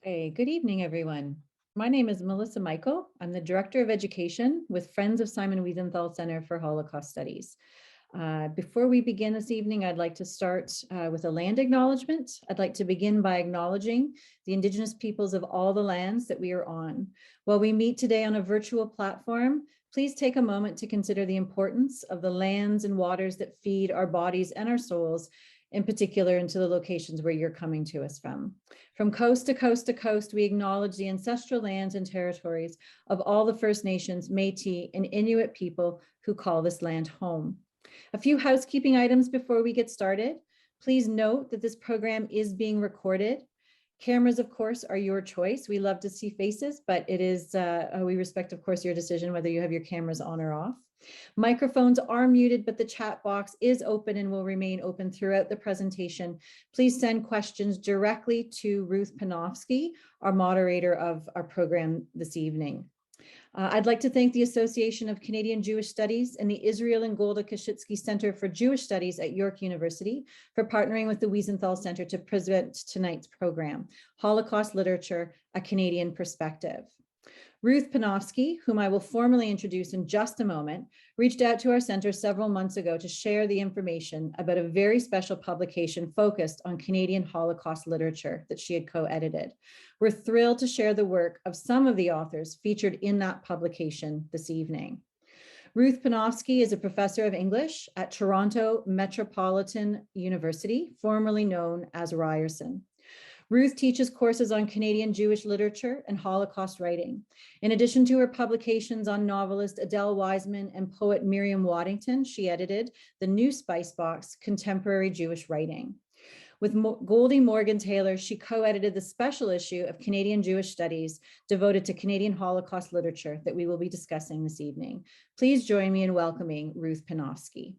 Hey, good evening, everyone. My name is Melissa Michael. I'm the Director of Education with Friends of Simon Wiesenthal Center for Holocaust Studies. Before we begin this evening, I'd like to start with a land acknowledgement. I'd like to begin by acknowledging the Indigenous peoples of all the lands that we are on. While we meet today on a virtual platform, please take a moment to consider the importance of the lands and waters that feed our bodies and our souls, in particular into the locations where you're coming to us from. From coast to coast to coast, we acknowledge the ancestral lands and territories of all the First Nations, Métis, and Inuit people who call this land home. A few housekeeping items before we get started. Please note that this program is being recorded. Cameras, of course, are your choice. We love to see faces, but it is, we respect, of course, your decision whether you have your cameras on or off. Microphones are muted, but the chat box is open and will remain open throughout the presentation. Please send questions directly to Ruth Panofsky, our moderator of our program this evening. I'd like to thank the Association of Canadian Jewish Studies and the Israel and Golda Koschitzky Center for Jewish Studies at York University for partnering with the Wiesenthal Center to present tonight's program, Holocaust Literature, A Canadian Perspective. Ruth Panofsky, whom I will formally introduce in just a moment, reached out to our center several months ago to share the information about a very special publication focused on Canadian Holocaust literature that she had co-edited. We're thrilled to share the work of some of the authors featured in that publication this evening. Ruth Panofsky is a professor of English at Toronto Metropolitan University, formerly known as Ryerson. Ruth teaches courses on Canadian Jewish literature and Holocaust writing. In addition to her publications on novelist Adele Wiseman and poet Miriam Waddington, she edited the new Spice Box, Contemporary Jewish Writing. With Goldie Morgentaler, she co-edited the special issue of Canadian Jewish Studies devoted to Canadian Holocaust literature that we will be discussing this evening. Please join me in welcoming Ruth Panofsky.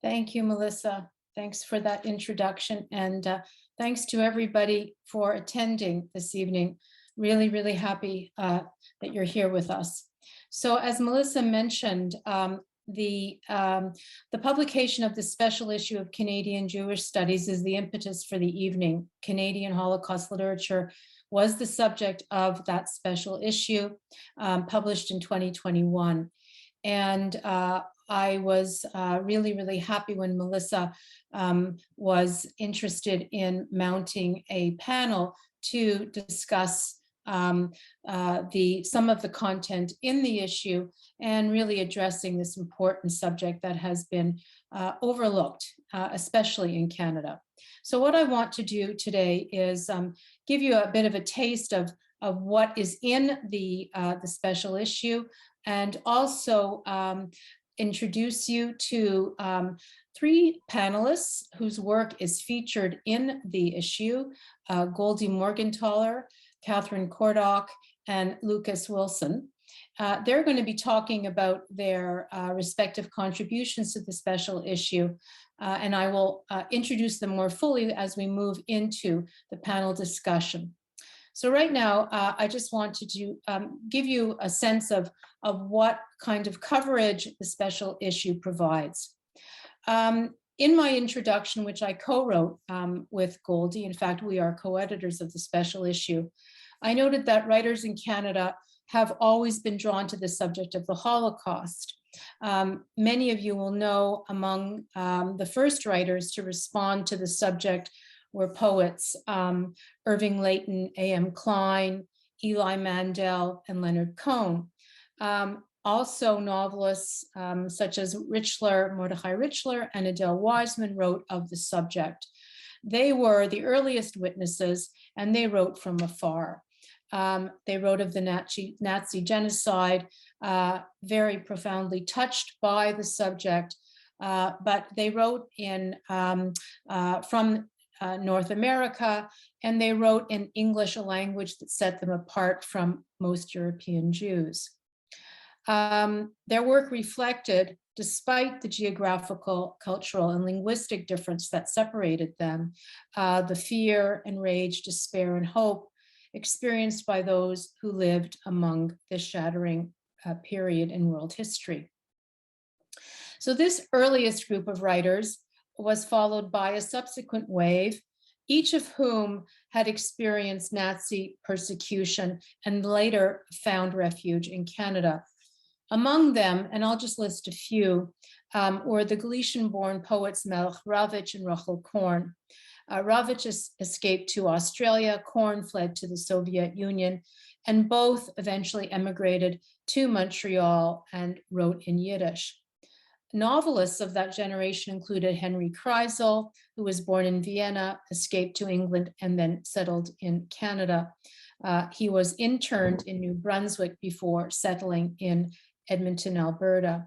Thank you, Melissa. Thanks for that introduction, and thanks to everybody for attending this evening. Really, really happy that you're here with us. So as Melissa mentioned, the publication of the special issue of Canadian Jewish Studies is the impetus for the evening. Canadian Holocaust literature was the subject of that special issue published in 2021. And I was really, really happy when Melissa was interested in mounting a panel to discuss some of the content in the issue and really addressing this important subject that has been overlooked, especially in Canada. So what I want to do today is give you a bit of a taste of what is in the special issue, and also introduce you to three panelists whose work is featured in the issue, Goldie Morgentaler, Catherine Khordoc, and Lucas Wilson. They're going to be talking about their respective contributions to the special issue, and I will introduce them more fully as we move into the panel discussion. So right now, I just wanted to give you a sense of what kind of coverage the special issue provides. In my introduction, which I co-wrote with Goldie, in fact, we are co-editors of the special issue, I noted that writers in Canada have always been drawn to the subject of the Holocaust. Many of you will know among the first writers to respond to the subject were poets Irving Layton, A.M. Klein, Eli Mandel, and Leonard Cohen. Also novelists such as Mordechai Richler, and Adele Wiseman wrote of the subject. They were the earliest witnesses, and they wrote from afar. They wrote of the Nazi genocide, very profoundly touched by the subject, but they wrote from North America, and they wrote in English, a language that set them apart from most European Jews. Their work reflected, despite the geographical, cultural, and linguistic difference that separated them, the fear and rage, despair and hope experienced by those who lived among this shattering period in world history. So this earliest group of writers was followed by a subsequent wave, each of whom had experienced Nazi persecution and later found refuge in Canada. Among them, and I'll just list a few, were the Galician-born poets Melch Ravitch and Rachel Korn. Ravitch escaped to Australia, Korn fled to the Soviet Union, and both eventually emigrated to Montreal and wrote in Yiddish. Novelists of that generation included Henry Kreisel, who was born in Vienna, escaped to England, and then settled in Canada. He was interned in New Brunswick before settling in Edmonton, Alberta.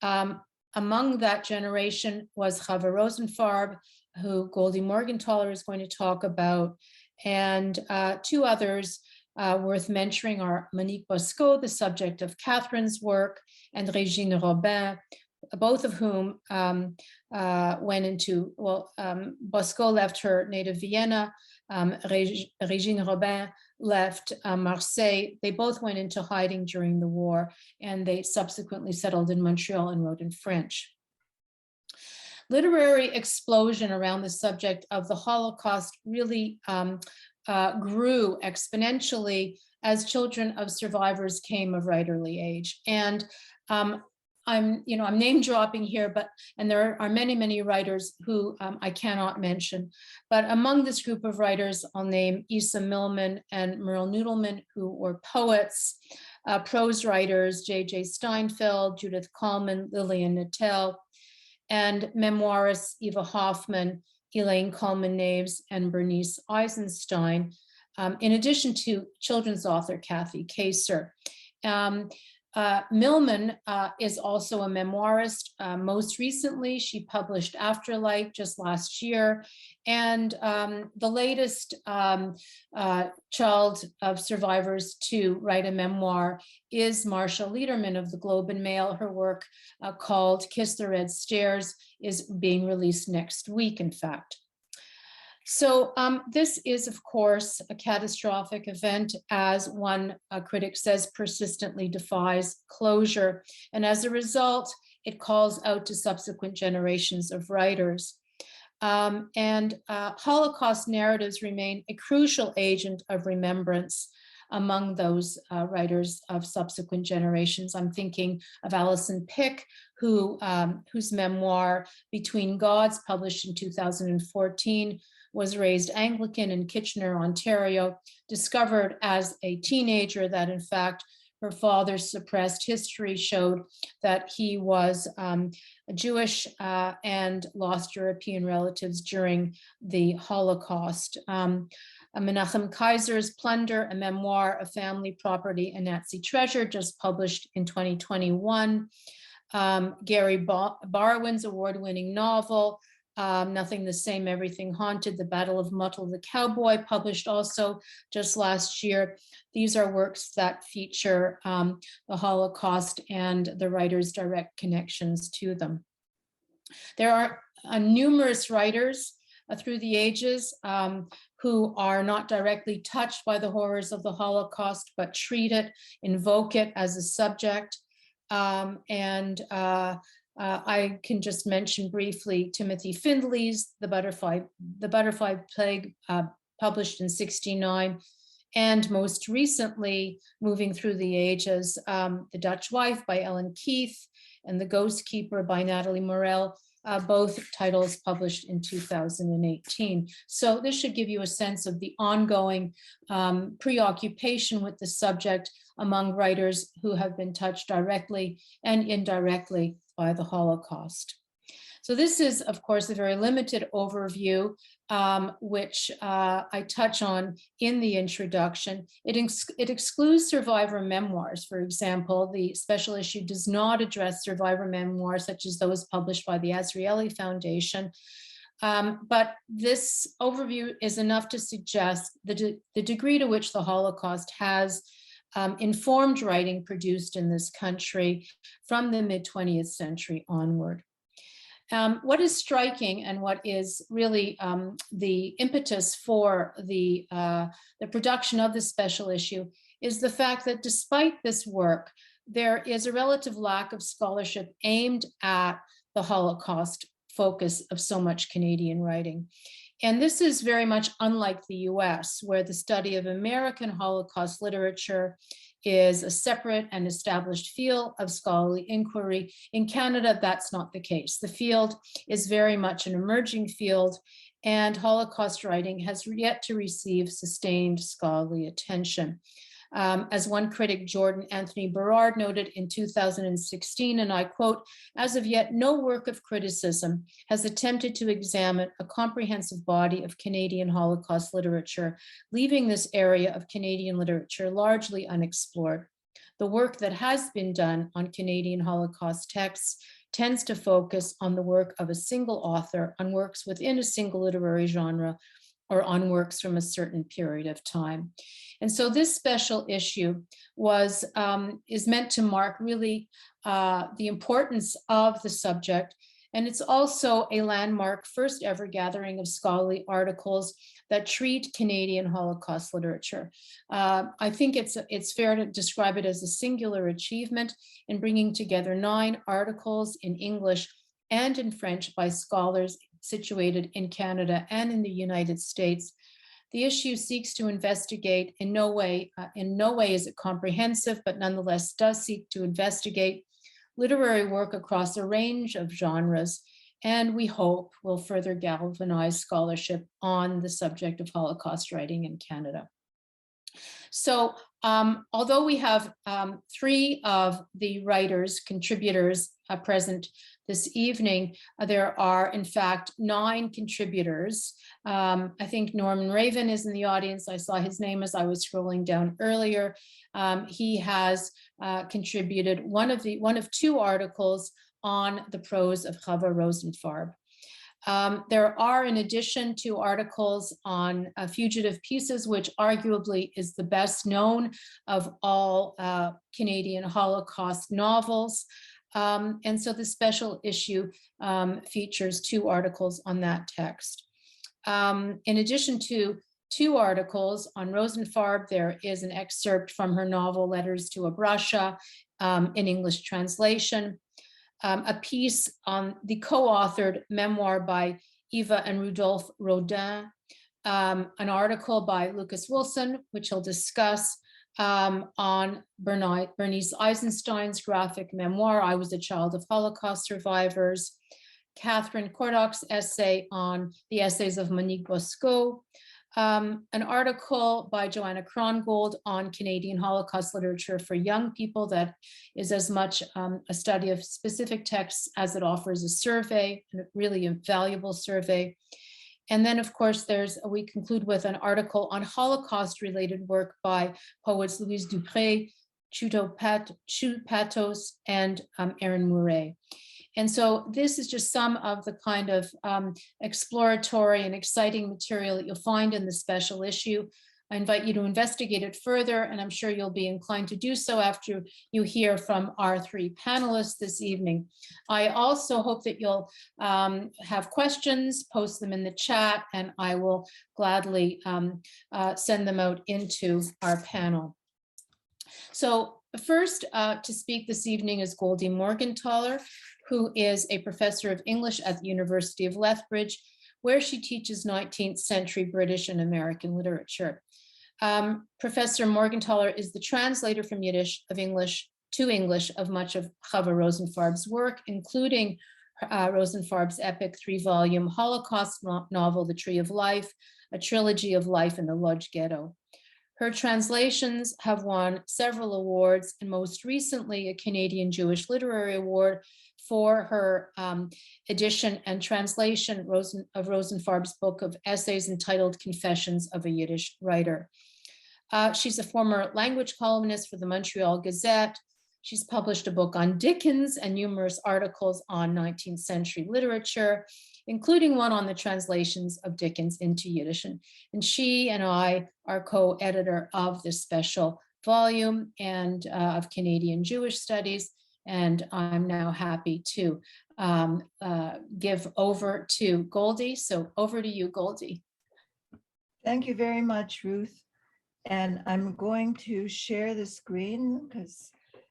Among that generation was Chava Rosenfarb, who Goldie Morgentaler is going to talk about, and two others worth mentioning are Monique Busco, the subject of Catherine's work, and Régine Robin, both of whom went into, Busco left her native Vienna, Régine Robin left Marseille. They both went into hiding during the war, and they subsequently settled in Montreal and wrote in French. Literary explosion around the subject of the Holocaust really grew exponentially as children of survivors came of writerly age. And I'm name dropping here, and there are many, many writers who I cannot mention. But among this group of writers, I'll name Isa Millman and Merle Noodleman, who were poets, prose writers, J.J. Steinfeld, Judith Kallman, Lillian Natel, and memoirists Eva Hoffman, Elaine Coleman-Naves, and Bernice Eisenstein, in addition to children's author Kathy Kaser. Millman is also a memoirist. Most recently, she published Afterlife just last year. And the latest child of survivors to write a memoir is Marsha Lederman of the Globe and Mail. Her work called Kiss the Red Stairs is being released next week, in fact. So this is, of course, a catastrophic event, as one critic says, persistently defies closure. And as a result, it calls out to subsequent generations of writers. Holocaust narratives remain a crucial agent of remembrance among those writers of subsequent generations. I'm thinking of Alison Pick, whose memoir, Between Gods, published in 2014, was raised Anglican in Kitchener, Ontario, discovered as a teenager that in fact her father's suppressed history showed that he was Jewish and lost European relatives during the Holocaust. Menachem Kaiser's Plunder, a memoir of family property and Nazi treasure, just published in 2021. Gary Barwin's award-winning novel, Nothing the Same, Everything Haunted, The Battle of Muttle the Cowboy, published also just last year. These are works that feature the Holocaust and the writer's direct connections to them. There are numerous writers through the ages who are not directly touched by the horrors of the Holocaust, but treat it, invoke it as a subject. I can just mention briefly Timothy Findley's The Butterfly Plague, published in '69, and most recently, moving through the ages, The Dutch Wife by Ellen Keith and The Ghost Keeper by Natalie Morel, both titles published in 2018. So this should give you a sense of the ongoing preoccupation with the subject among writers who have been touched directly and indirectly by the Holocaust. So this is, of course, a very limited overview, which I touch on in the introduction. It excludes survivor memoirs. For example, the special issue does not address survivor memoirs such as those published by the Azrieli Foundation. But this overview is enough to suggest the degree to which the Holocaust has informed writing produced in this country from the mid-20th century onward. What is striking and what is really the impetus for the production of this special issue is the fact that despite this work, there is a relative lack of scholarship aimed at the Holocaust focus of so much Canadian writing. And this is very much unlike the US, where the study of American Holocaust literature is a separate and established field of scholarly inquiry. In Canada, that's not the case. The field is very much an emerging field, and Holocaust writing has yet to receive sustained scholarly attention. As one critic, Jordan Anthony Berard, noted in 2016, and I quote, "As of yet, no work of criticism has attempted to examine a comprehensive body of Canadian Holocaust literature, leaving this area of Canadian literature largely unexplored. The work that has been done on Canadian Holocaust texts tends to focus on the work of a single author, on works within a single literary genre, or on works from a certain period of time." And so this special issue is meant to mark really the importance of the subject. And it's also a landmark first ever gathering of scholarly articles that treat Canadian Holocaust literature. I think it's fair to describe it as a singular achievement in bringing together 9 articles in English and in French by scholars situated in Canada and in the United States. The issue seeks to investigate, in no way is it comprehensive, but nonetheless does seek to investigate literary work across a range of genres, and we hope will further galvanize scholarship on the subject of Holocaust writing in Canada. So although we have 3 of the writers, contributors present this evening, there are in fact 9 contributors. I think Norman Raven is in the audience. I saw his name as I was scrolling down earlier. He has contributed one of 2 articles on the prose of Chava Rosenfarb. There are, in addition, 2 articles on fugitive pieces, which arguably is the best known of all Canadian Holocaust novels. And so the special issue features 2 articles on that text. In addition to 2 articles on Rosenfarb, there is an excerpt from her novel Letters to a Brusha in English translation. A piece on the co-authored memoir by Eva and Rudolph Rodin, an article by Lucas Wilson, which he'll discuss, on Bernice Eisenstein's graphic memoir, I Was a Child of Holocaust Survivors, Catherine Khordoc's essay on the essays of Monique Busco, an article by Joanna Krongold on Canadian Holocaust literature for young people that is as much a study of specific texts as it offers a survey, a really valuable survey. And then, of course, we conclude with an article on Holocaust-related work by poets Louise Dupré, Chuto Patos, and Erin Murray. And so this is just some of the kind of exploratory and exciting material that you'll find in the special issue. I invite you to investigate it further, and I'm sure you'll be inclined to do so after you hear from our 3 panelists this evening. I also hope that you'll have questions, post them in the chat, and I will gladly send them out into our panel. So first to speak this evening is Goldie Morgentaler, who is a professor of English at the University of Lethbridge, where she teaches 19th century British and American literature. Professor Morgentaler is the translator from Yiddish of English to English of much of Chava Rosenfarb's work, including Rosenfarb's epic 3-volume Holocaust novel, The Tree of Life, a trilogy of life in the Lodz Ghetto. Her translations have won several awards, and most recently a Canadian Jewish Literary Award for her edition and translation of Rosenfarb's book of essays entitled Confessions of a Yiddish Writer. She's a former language columnist for the Montreal Gazette. She's published a book on Dickens and numerous articles on 19th century literature, including one on the translations of Dickens into Yiddish. And she and I are co-editor of this special volume and of Canadian Jewish Studies. And I'm now happy to give over to Goldie. So over to you, Goldie. Thank you very much, Ruth. And I'm going to share the screen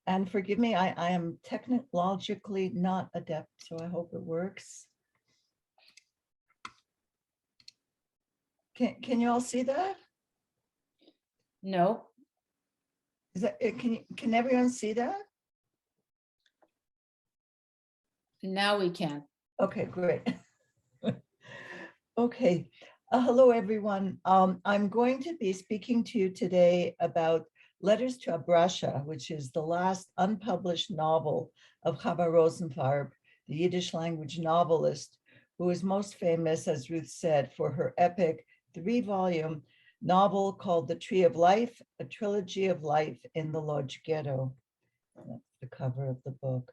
and forgive me, I am technologically not adept, so I hope it works. Can you all see that? No, Is that, can everyone see that? now we can. Okay, great. Okay, hello everyone. I'm going to be speaking to you today about Letters to a Brusha, which is the last unpublished novel of Chava Rosenfarb, the Yiddish language novelist, who is most famous, as Ruth said, for her epic 3-volume novel called The Tree of Life, a trilogy of life in the Lodz Ghetto. That's the cover of the book.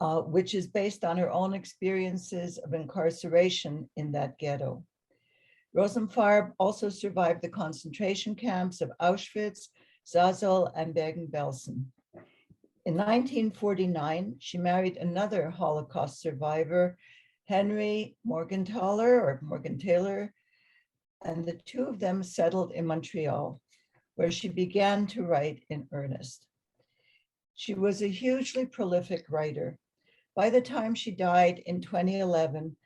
Which is based on her own experiences of incarceration in that ghetto. Rosenfarb also survived the concentration camps of Auschwitz, Sasol, and Bergen-Belsen. In 1949, she married another Holocaust survivor, Henry Morgentaler, and the two of them settled in Montreal, where she began to write in earnest. She was a hugely prolific writer. By the time she died in 2011,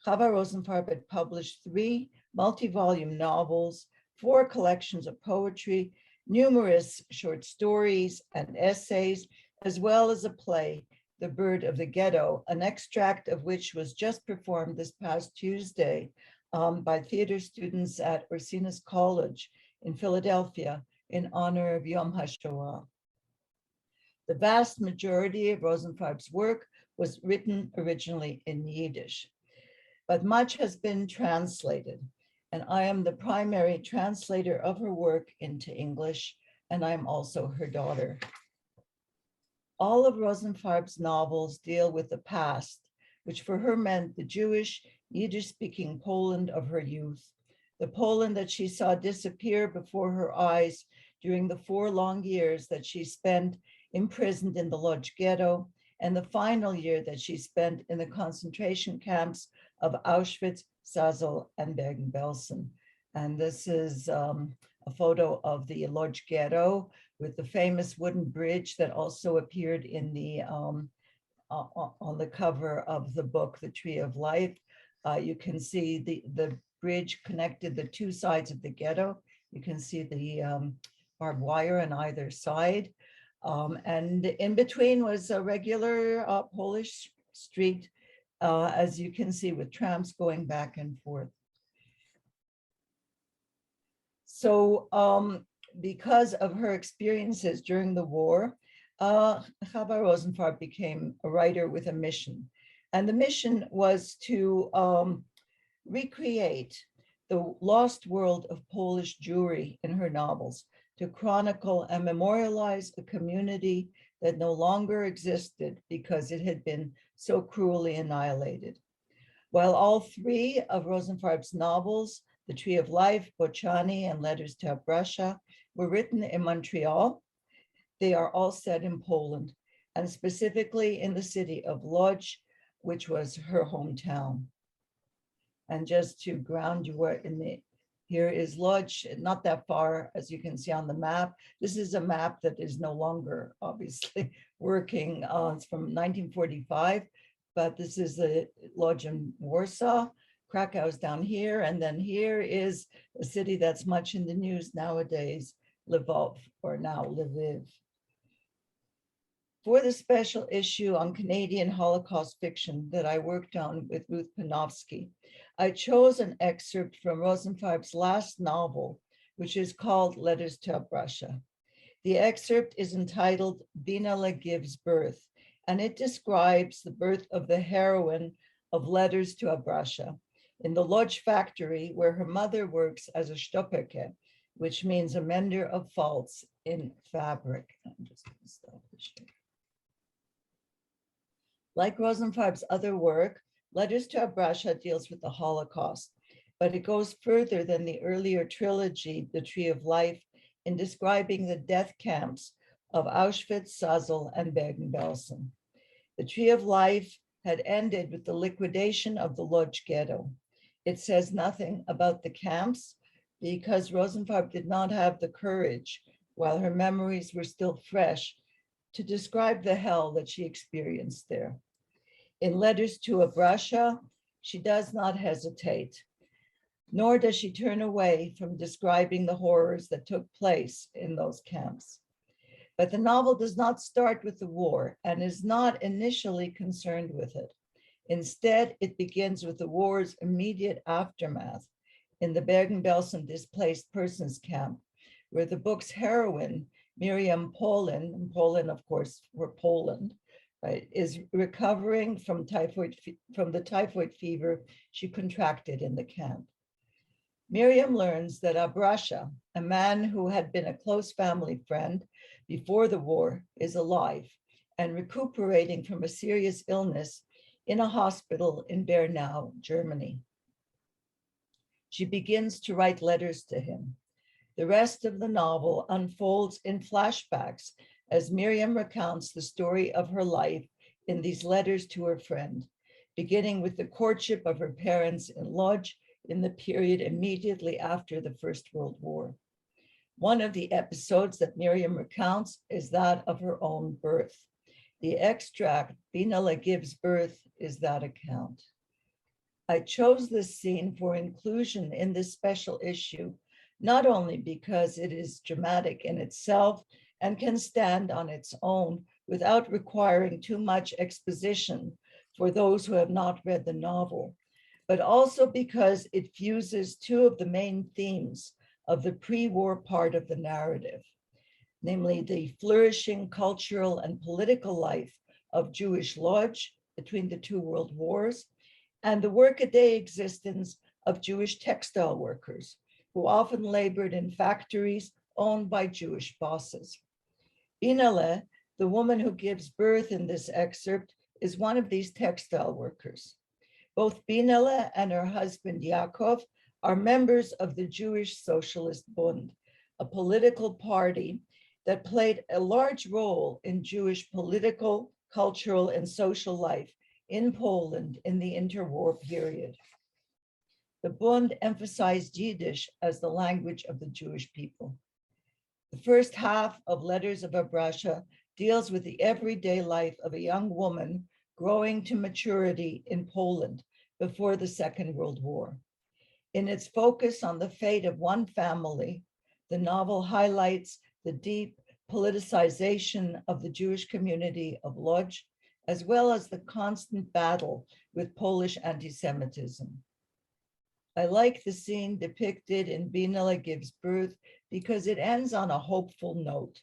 Chava Rosenfarb had published 3 multi-volume novels, 4 collections of poetry, numerous short stories and essays, as well as a play, The Bird of the Ghetto, an extract of which was just performed this past Tuesday by theater students at Ursinus College in Philadelphia in honor of Yom HaShoah. The vast majority of Rosenfarb's work was written originally in Yiddish, but much has been translated, and I am the primary translator of her work into English, and I'm also her daughter. All of Rosenfarb's novels deal with the past, which for her meant the Jewish, Yiddish-speaking Poland of her youth, the Poland that she saw disappear before her eyes during the 4 long years that she spent imprisoned in the Lodz Ghetto, and the final year that she spent in the concentration camps of Auschwitz, Sasol, and Bergen-Belsen. And this is a photo of the Lodz Ghetto with the famous wooden bridge that also appeared in the on the cover of the book, The Tree of Life. You can see the bridge connected the 2 sides of the ghetto. You can see the barbed wire on either side. And in between was a regular Polish street, as you can see, with trams going back and forth. So because of her experiences during the war, Chava Rosenfarb became a writer with a mission. And the mission was to recreate the lost world of Polish Jewry in her novels, to chronicle and memorialize a community that no longer existed because it had been so cruelly annihilated. While all 3 of Rosenfarb's novels, The Tree of Life, Bochani, and Letters to a Brusha, were written in Montreal, they are all set in Poland, and specifically in the city of Lodz, which was her hometown. And just to ground you here is Lodz, not that far, as you can see on the map. This is a map that is no longer obviously working. It's from 1945, but this is the Lodz in Warsaw. Krakow's down here, and then here is a city that's much in the news nowadays, Lvov, or now Lviv. For the special issue on Canadian Holocaust fiction that I worked on with Ruth Panofsky, I chose an excerpt from Rosenfarb's last novel, which is called Letters to a Brusha. The excerpt is entitled Binala Gives Birth, and it describes the birth of the heroine of Letters to a Brusha in the Lodz factory, where her mother works as a stopperke, which means a mender of faults in fabric. I'm just going to stop this here. Like Rosenfarb's other work, Letters to a Brusha deals with the Holocaust, but it goes further than the earlier trilogy, The Tree of Life, in describing the death camps of Auschwitz, Sasol, and Bergen-Belsen. The Tree of Life had ended with the liquidation of the Lodz Ghetto. It says nothing about the camps because Rosenfarb did not have the courage, while her memories were still fresh, to describe the hell that she experienced there. In Letters to a Brusha, she does not hesitate. nor does she turn away from describing the horrors that took place in those camps. But the novel does not start with the war and is not initially concerned with it. Instead, it begins with the war's immediate aftermath in the Bergen-Belsen displaced persons camp, where the book's heroine, Miriam Poland, of course, for Poland, right, is recovering from the typhoid fever she contracted in the camp. Miriam learns that Brusha, a man who had been a close family friend before the war, is alive and recuperating from a serious illness in a hospital in Bernau, Germany. She begins to write letters to him. The rest of the novel unfolds in flashbacks as Miriam recounts the story of her life in these letters to her friend, beginning with the courtship of her parents in Lodz in the period immediately after the First World War. One of the episodes that Miriam recounts is that of her own birth. The extract Binala gives birth is that account. I chose this scene for inclusion in this special issue, not only because it is dramatic in itself and can stand on its own without requiring too much exposition for those who have not read the novel, but also because it fuses two of the main themes of the pre-war part of the narrative, namely the flourishing cultural and political life of Jewish Lodz between the two world wars, and the workaday existence of Jewish textile workers, who often labored in factories owned by Jewish bosses. Binala, the woman who gives birth in this excerpt, is one of these textile workers. Both Binala and her husband Yaakov are members of the Jewish Socialist Bund, a political party that played a large role in Jewish political, cultural, and social life in Poland in the interwar period. The Bund emphasized Yiddish as the language of the Jewish people. The first half of Letters of Brusha deals with the everyday life of a young woman growing to maturity in Poland before the Second World War. In its focus on the fate of one family, the novel highlights the deep politicization of the Jewish community of Lodz, as well as the constant battle with Polish anti-Semitism. I like the scene depicted in Binala Gives Birth because it ends on a hopeful note.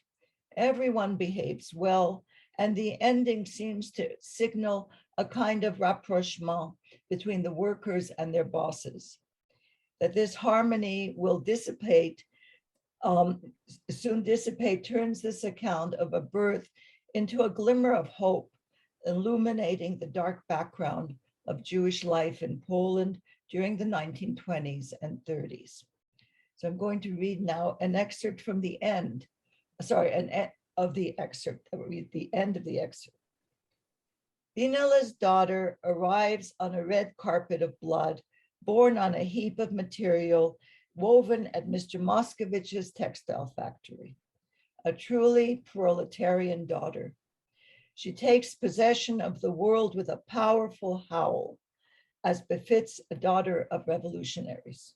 Everyone behaves well, and the ending seems to signal a kind of rapprochement between the workers and their bosses. That this harmony will soon dissipate, turns this account of a birth into a glimmer of hope, illuminating the dark background of Jewish life in Poland during the 1920s and 30s. So I'm going to read now an excerpt from the end, of the excerpt, I'll read the end of the excerpt. Binala's daughter arrives on a red carpet of blood, born on a heap of material woven at Mr. Moskovich's textile factory, a truly proletarian daughter. She takes possession of the world with a powerful howl, as befits a daughter of revolutionaries.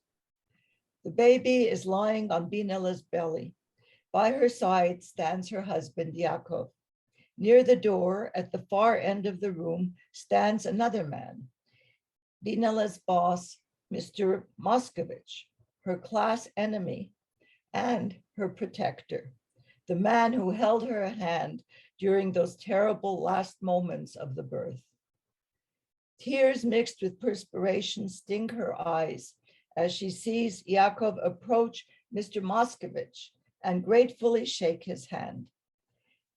The baby is lying on Binala's belly. By her side stands her husband, Yaakov. Near the door, at the far end of the room, stands another man, Binala's boss, Mr. Moskovich, her class enemy, and her protector, the man who held her hand during those terrible last moments of the birth. Tears mixed with perspiration sting her eyes as she sees Yaakov approach Mr. Moskovich and gratefully shake his hand.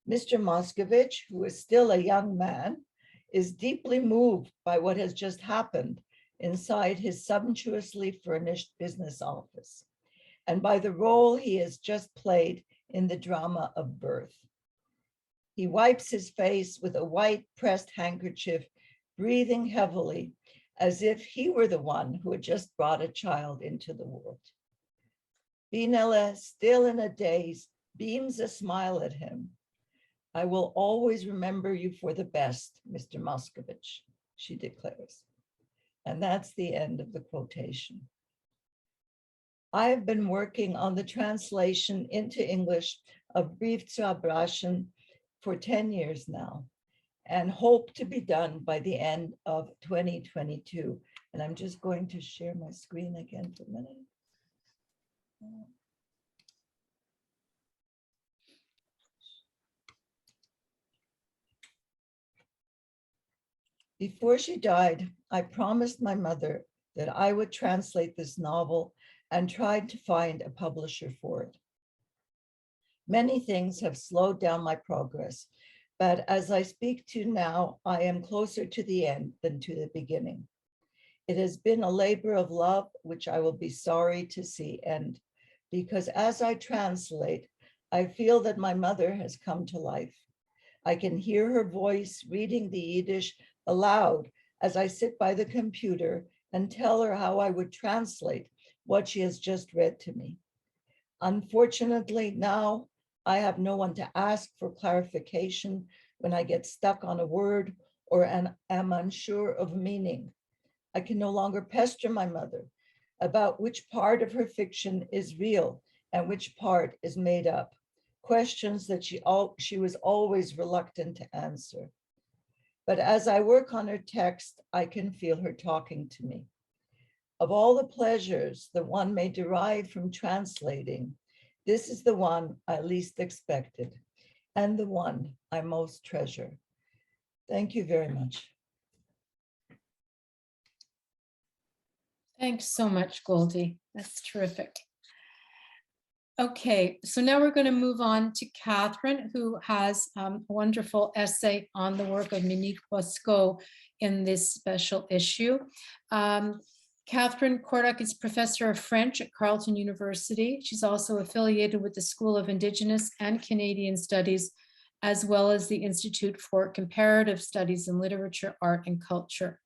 Mr. Moskovich, who is still a young man, is deeply moved by what has just happened inside his sumptuously furnished business office, and by the role he has just played in the drama of birth. He wipes his face with a white pressed handkerchief, breathing heavily, as if he were the one who had just brought a child into the world. Binala, still in a daze, beams a smile at him. I will always remember you for the best, Mr. Moskovich, she declares. And that's the end of the quotation. I have been working on the translation into English of Brief zu Brusha for 10 years now and hope to be done by the end of 2022. And I'm just going to share my screen again for a minute. Before she died, I promised my mother that I would translate this novel and tried to find a publisher for it. Many things have slowed down my progress, but as I speak to now, I am closer to the end than to the beginning. It has been a labor of love, which I will be sorry to see end, because as I translate, I feel that my mother has come to life. I can hear her voice reading the Yiddish aloud as I sit by the computer and tell her how I would translate what she has just read to me. Unfortunately, now I have no one to ask for clarification when I get stuck on a word or am unsure of meaning. I can no longer pester my mother about which part of her fiction is real and which part is made up, questions that she was always reluctant to answer. But as I work on her text, I can feel her talking to me. Of all the pleasures that one may derive from translating, this is the one I least expected and the one I most treasure. Thank you very much. Thanks so much, Goldie. That's terrific. Okay, so now we're going to move on to Catherine, who has a wonderful essay on the work of Monique Busco in this special issue. Catherine Khordoc is professor of French at Carleton University. She's also affiliated with the School of Indigenous and Canadian Studies, as well as the Institute for Comparative Studies in Literature, Art, and Culture.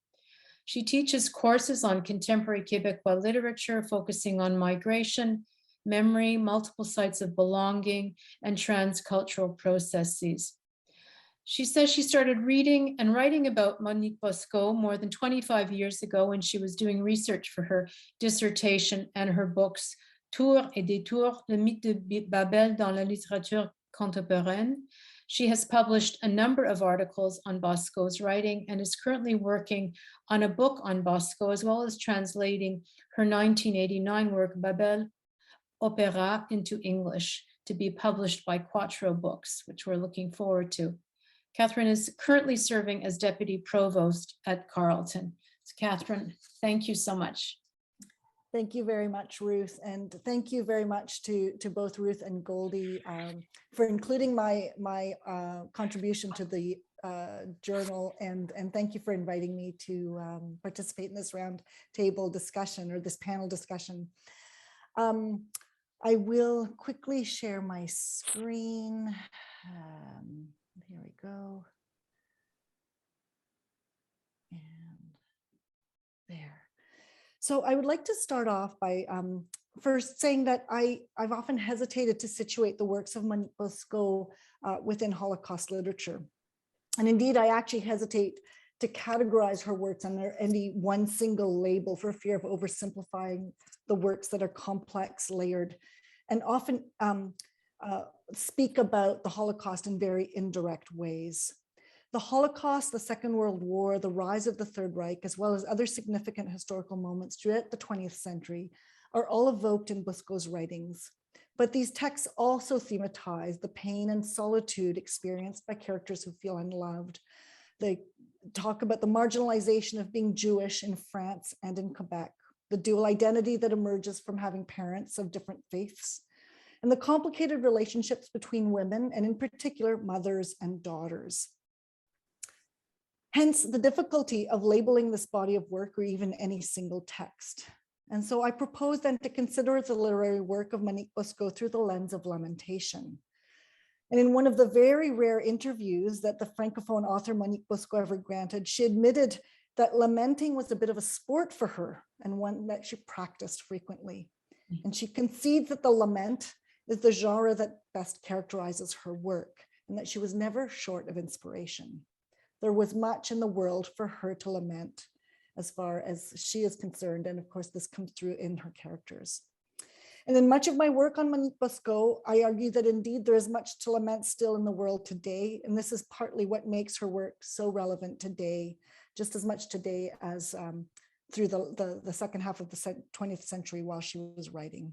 She teaches courses on contemporary Quebecois literature, focusing on migration, memory, multiple sites of belonging, and transcultural processes. She says she started reading and writing about Monique Busco more than 25 years ago when she was doing research for her dissertation and her books, Tours et Détours, le mythe de Babel dans la littérature contemporaine. She has published a number of articles on Busco's writing and is currently working on a book on Busco, as well as translating her 1989 work, Babel Opera, into English to be published by Quattro Books, which we're looking forward to. Catherine is currently serving as Deputy Provost at Carleton. So Catherine, thank you so much. Thank you very much, Ruth. And thank you very much to both Ruth and Goldie for including my contribution to the journal. And thank you for inviting me to participate in this round table discussion or this panel discussion. I will quickly share my screen. Here we go. And there. So I would like to start off by first saying that I've often hesitated to situate the works of Monique Busco within Holocaust literature. And indeed, I actually hesitate to categorize her works under any one single label for fear of oversimplifying the works that are complex, layered, and often speak about the Holocaust in very indirect ways. The Holocaust, the Second World War, the rise of the Third Reich, as well as other significant historical moments throughout the 20th century are all evoked in Busco's writings. But these texts also thematize the pain and solitude experienced by characters who feel unloved. They talk about the marginalization of being Jewish in France and in Quebec, the dual identity that emerges from having parents of different faiths, and the complicated relationships between women, and in particular, mothers and daughters. Hence, the difficulty of labeling this body of work or even any single text. And so I propose then to consider the literary work of Monique Busco through the lens of lamentation. And in one of the very rare interviews that the Francophone author Monique Busco ever granted, she admitted that lamenting was a bit of a sport for her and one that she practiced frequently. And she concedes that the lament is the genre that best characterizes her work and that she was never short of inspiration. There was much in the world for her to lament as far as she is concerned. And of course, this comes through in her characters. And in much of my work on Monique Busco, I argue that indeed there is much to lament still in the world today. And this is partly what makes her work so relevant today, just as much today as through the second half of the 20th century while she was writing.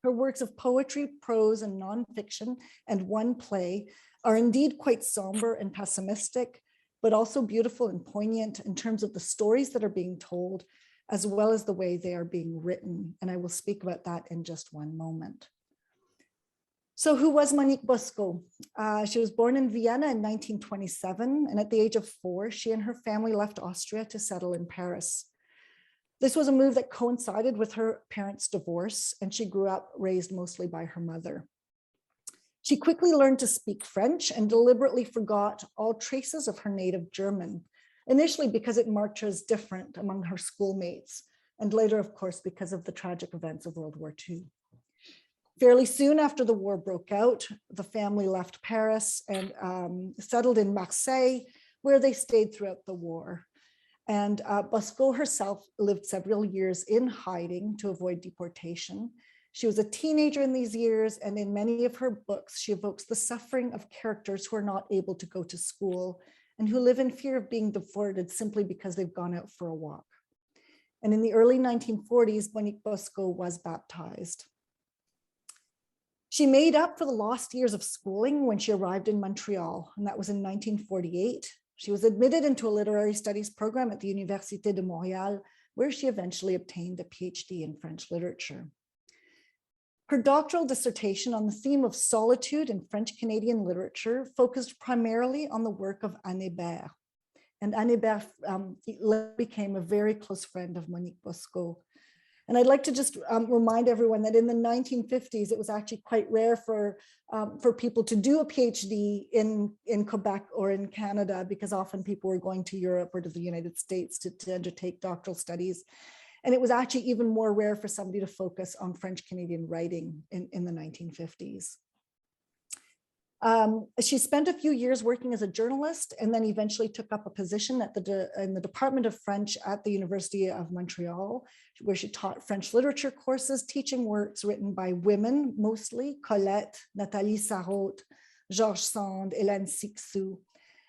Her works of poetry, prose, and nonfiction, and one play are indeed quite somber and pessimistic, but also beautiful and poignant in terms of the stories that are being told, as well as the way they are being written. And I will speak about that in just one moment. So who was Monique Busco? She was born in Vienna in 1927, and at the age of 4, she and her family left Austria to settle in Paris. This was a move that coincided with her parents' divorce, and she grew up raised mostly by her mother. She quickly learned to speak French and deliberately forgot all traces of her native German, initially because it marked her as different among her schoolmates, and later, of course, because of the tragic events of World War II. Fairly soon after the war broke out, the family left Paris and settled in Marseille, where they stayed throughout the war. And Busco herself lived several years in hiding to avoid deportation. She was a teenager in these years, and in many of her books, she evokes the suffering of characters who are not able to go to school and who live in fear of being deported simply because they've gone out for a walk. And in the early 1940s, Monique Busco was baptized. She made up for the lost years of schooling when she arrived in Montreal, and that was in 1948. She was admitted into a literary studies program at the Université de Montréal, where she eventually obtained a PhD in French literature. Her doctoral dissertation on the theme of solitude in French-Canadian literature focused primarily on the work of Anne Hébert. And Anne Hébert became a very close friend of Monique Busco. And I'd like to just remind everyone that in the 1950s, it was actually quite rare for people to do a PhD in Quebec or in Canada, because often people were going to Europe or to the United States to undertake doctoral studies. And it was actually even more rare for somebody to focus on French-Canadian writing in the 1950s. She spent a few years working as a journalist and then eventually took up a position at in the Department of French at the University of Montreal, where she taught French literature courses, teaching works written by women, mostly Colette, Nathalie Sarraute, Georges Sand, Hélène Cixous,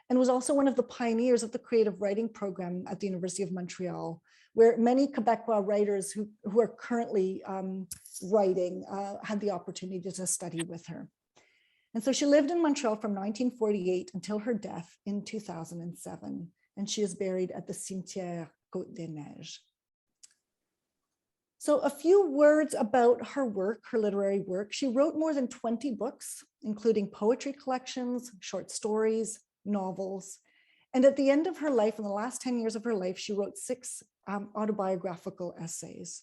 and was also one of the pioneers of the creative writing program at the University of Montreal, where many Quebecois writers who are currently writing had the opportunity to study with her. And so she lived in Montreal from 1948 until her death in 2007, and she is buried at the Cimetière Côte des Neiges. So a few words about her work, her literary work. She wrote more than 20 books, including poetry collections, short stories, novels. And at the end of her life, in the last 10 years of her life, she wrote 6 autobiographical essays.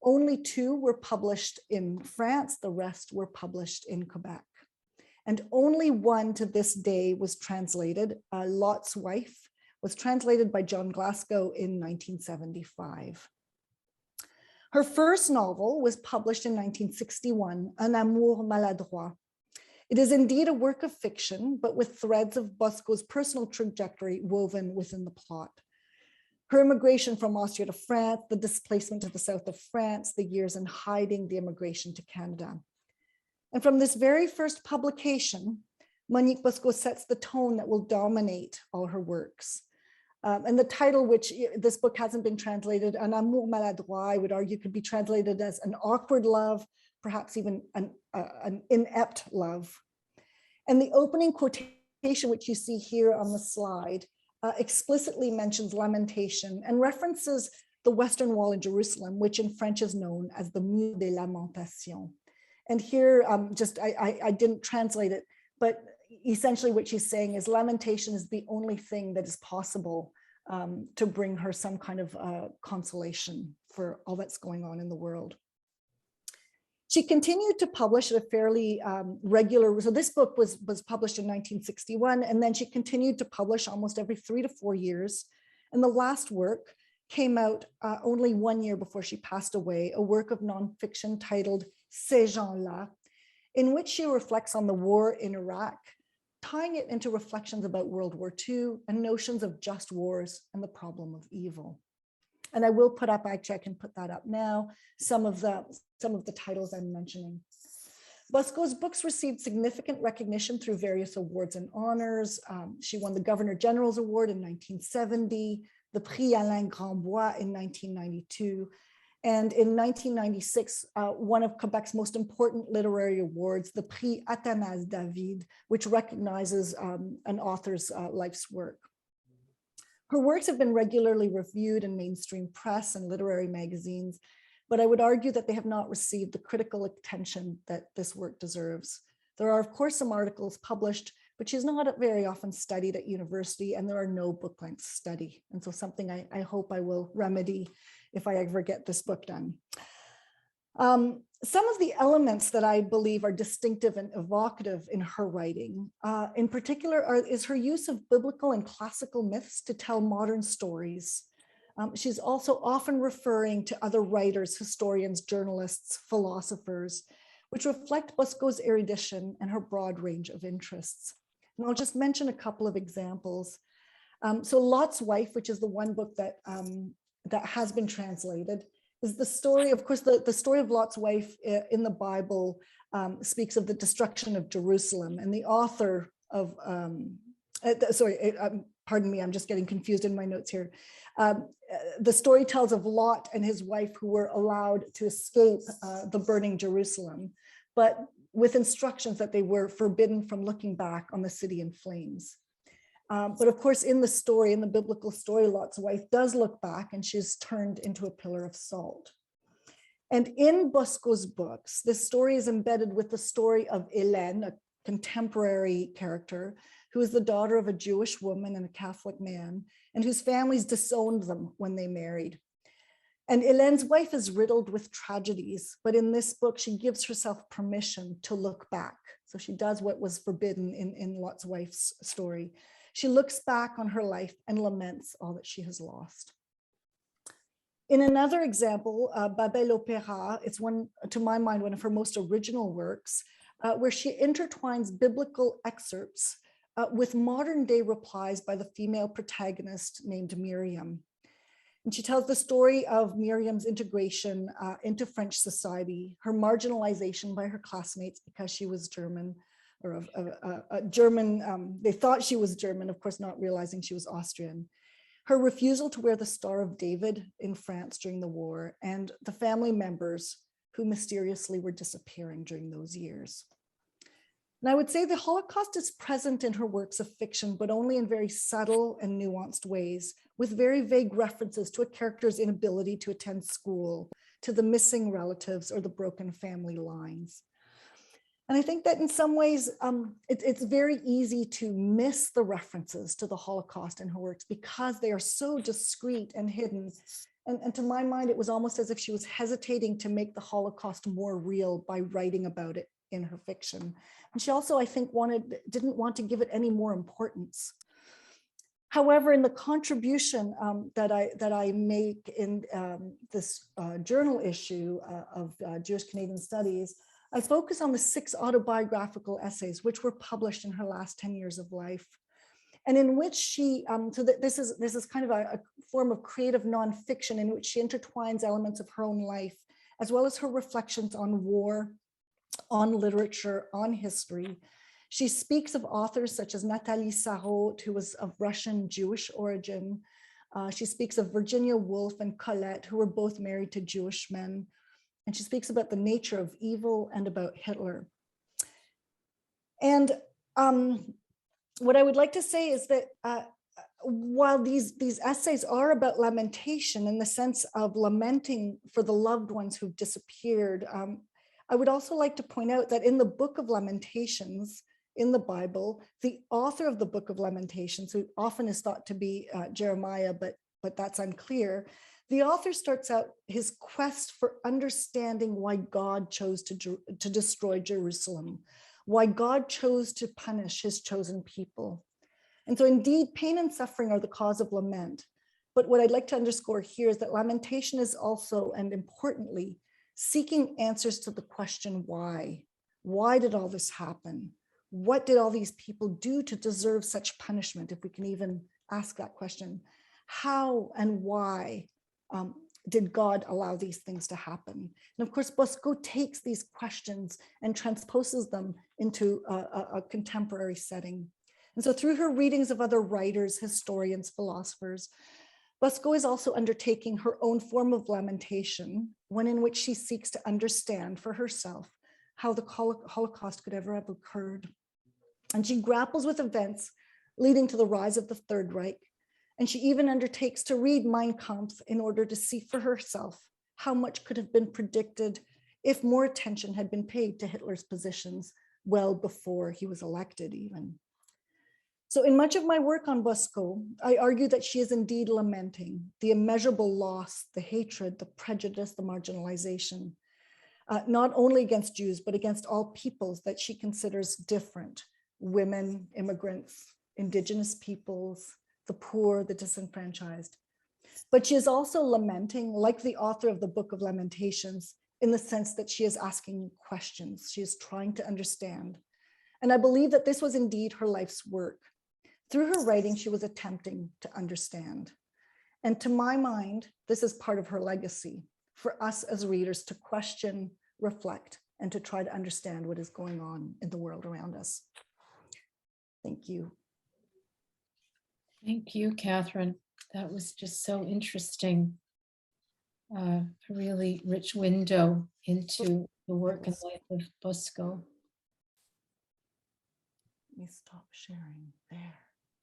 Only 2 were published in France, the rest were published in Quebec. And only one to this day was translated. Lot's Wife was translated by John Glasgow in 1975. Her first novel was published in 1961, Un amour maladroit. It is indeed a work of fiction, but with threads of Busco's personal trajectory woven within the plot. Her immigration from Austria to France, the displacement to the south of France, the years in hiding, the immigration to Canada. And from this very first publication, Monique Busco sets the tone that will dominate all her works. And the title, which this book hasn't been translated, Un amour maladroit, I would argue could be translated as an awkward love, perhaps even an inept love. And the opening quotation, which you see here on the slide, explicitly mentions lamentation and references the Western Wall in Jerusalem, which in French is known as the Mur des Lamentations. And here, I didn't translate it, but essentially what she's saying is lamentation is the only thing that is possible to bring her some kind of consolation for all that's going on in the world. She continued to publish at a fairly regular, so this book was published in 1961, and then she continued to publish almost every 3 to 4 years. And the last work came out only 1 year before she passed away, a work of nonfiction titled Ces gens-là, in which she reflects on the war in Iraq, tying it into reflections about World War II and notions of just wars and the problem of evil. And I will put up, actually I can put that up now, some of the titles I'm mentioning. Busco's books received significant recognition through various awards and honors. She won the Governor General's Award in 1970, the Prix Alain Grandbois in 1992, and in 1996, one of Quebec's most important literary awards, the Prix Athanase David, which recognizes an author's life's work. Her works have been regularly reviewed in mainstream press and literary magazines, but I would argue that they have not received the critical attention that this work deserves. There are, of course, some articles published, but she's not very often studied at university, and there are no book-length study. And so something I hope I will remedy if I ever get this book done. Some of the elements that I believe are distinctive and evocative in her writing, in particular, is her use of biblical and classical myths to tell modern stories. She's also often referring to other writers, historians, journalists, philosophers, which reflect Busco's erudition and her broad range of interests. And I'll just mention a couple of examples. So Lot's Wife, which is the one book that, that has been translated, is the story, of course, the story of Lot's wife in the Bible speaks of the destruction of Jerusalem, and the author of, pardon me, I'm just getting confused in my notes here. The story tells of Lot and his wife who were allowed to escape the burning Jerusalem, but with instructions that they were forbidden from looking back on the city in flames. But of course, in the story, in the biblical story, Lot's wife does look back and she's turned into a pillar of salt. And in Busco's books, this story is embedded with the story of Hélène, a contemporary character, who is the daughter of a Jewish woman and a Catholic man, and whose families disowned them when they married. And Hélène's wife is riddled with tragedies, but in this book, she gives herself permission to look back. So she does what was forbidden in Lot's wife's story. She looks back on her life and laments all that she has lost. In another example, Babel Opéra, it's one, to my mind, one of her most original works, where she intertwines biblical excerpts with modern day replies by the female protagonist named Miriam. And she tells the story of Miriam's integration into French society, her marginalization by her classmates because she was German, or a German, they thought she was German, of course, not realizing she was Austrian. Her refusal to wear the Star of David in France during the war, and the family members who mysteriously were disappearing during those years. And I would say the Holocaust is present in her works of fiction, but only in very subtle and nuanced ways, with very vague references to a character's inability to attend school, to the missing relatives or the broken family lines. And I think that in some ways, it's very easy to miss the references to the Holocaust in her works because they are so discreet and hidden. And to my mind, it was almost as if she was hesitating to make the Holocaust more real by writing about it in her fiction. And she also, I think, didn't want to give it any more importance. However, in the contribution that I make in this journal issue of Jewish Canadian Studies, I focus on the 6 autobiographical essays which were published in her last 10 years of life, and in which she, this is kind of a form of creative nonfiction in which she intertwines elements of her own life, as well as her reflections on war, on literature, on history. She speaks of authors such as Nathalie Sarraute, who was of Russian Jewish origin. She speaks of Virginia Woolf and Colette, who were both married to Jewish men. And she speaks about the nature of evil and about Hitler. And what I would like to say is that while these essays are about lamentation in the sense of lamenting for the loved ones who've disappeared, I would also like to point out that in the Book of Lamentations in the Bible, the author of the Book of Lamentations, who often is thought to be Jeremiah, but that's unclear, the author starts out his quest for understanding why God chose to destroy Jerusalem, why God chose to punish his chosen people. And so indeed, pain and suffering are the cause of lament. But what I'd like to underscore here is that lamentation is also, and importantly, seeking answers to the question why. Why did all this happen? What did all these people do to deserve such punishment, if we can even ask that question? How and why Did God allow these things to happen? And of course, Busco takes these questions and transposes them into a contemporary setting. And so through her readings of other writers, historians, philosophers, Busco is also undertaking her own form of lamentation, one in which she seeks to understand for herself how the Holocaust could ever have occurred. And she grapples with events leading to the rise of the Third Reich. And she even undertakes to read Mein Kampf in order to see for herself how much could have been predicted if more attention had been paid to Hitler's positions well before he was elected even. So in much of my work on Busco, I argue that she is indeed lamenting the immeasurable loss, the hatred, the prejudice, the marginalization, not only against Jews, but against all peoples that she considers different: women, immigrants, indigenous peoples, the poor, the disenfranchised. But she is also lamenting, like the author of the Book of Lamentations, in the sense that she is asking questions. She is trying to understand. And I believe that this was indeed her life's work. Through her writing, she was attempting to understand. And to my mind, this is part of her legacy, for us as readers to question, reflect, and to try to understand what is going on in the world around us. Thank you. Thank you, Catherine. That was just so interesting. A really rich window into the work and life of Busco. Let me stop sharing there.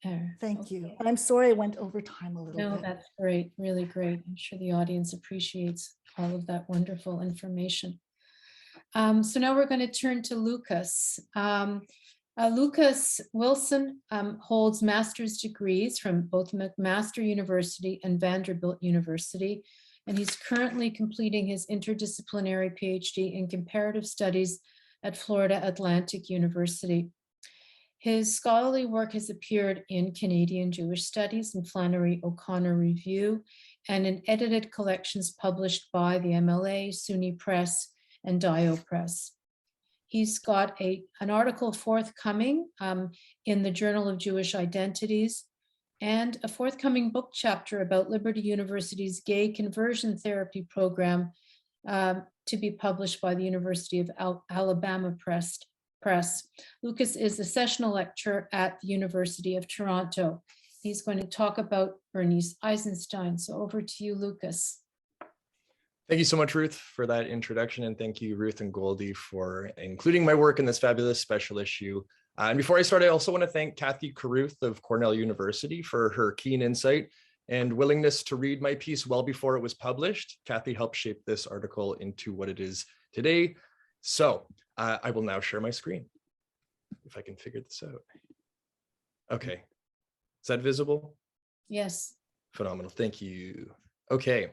There. Thank you. Okay. And I'm sorry I went over time a little No, bit. that's great, really great. I'm sure the audience appreciates all of that wonderful information. So now we're going to turn to Lucas. Lucas Wilson holds master's degrees from both McMaster University and Vanderbilt University, and he's currently completing his interdisciplinary PhD in comparative studies at Florida Atlantic University. His scholarly work has appeared in Canadian Jewish Studies and Flannery O'Connor Review, and in edited collections published by the MLA, SUNY Press, and Dio Press. He's got an article forthcoming in the Journal of Jewish Identities, and a forthcoming book chapter about Liberty University's Gay Conversion Therapy Program to be published by the University of Alabama Press. Lucas is a sessional lecturer at the University of Toronto. He's going to talk about Bernice Eisenstein. So over to you, Lucas. Thank you so much, Ruth, for that introduction. And thank you, Ruth and Goldie, for including my work in this fabulous special issue. And before I start, I also want to thank Catherine Khordoc of Cornell University for her keen insight and willingness to read my piece well before it was published. Kathy helped shape this article into what it is today. So I will now share my screen, if I can figure this out. Okay, is that visible? Yes. Phenomenal, thank you. Okay.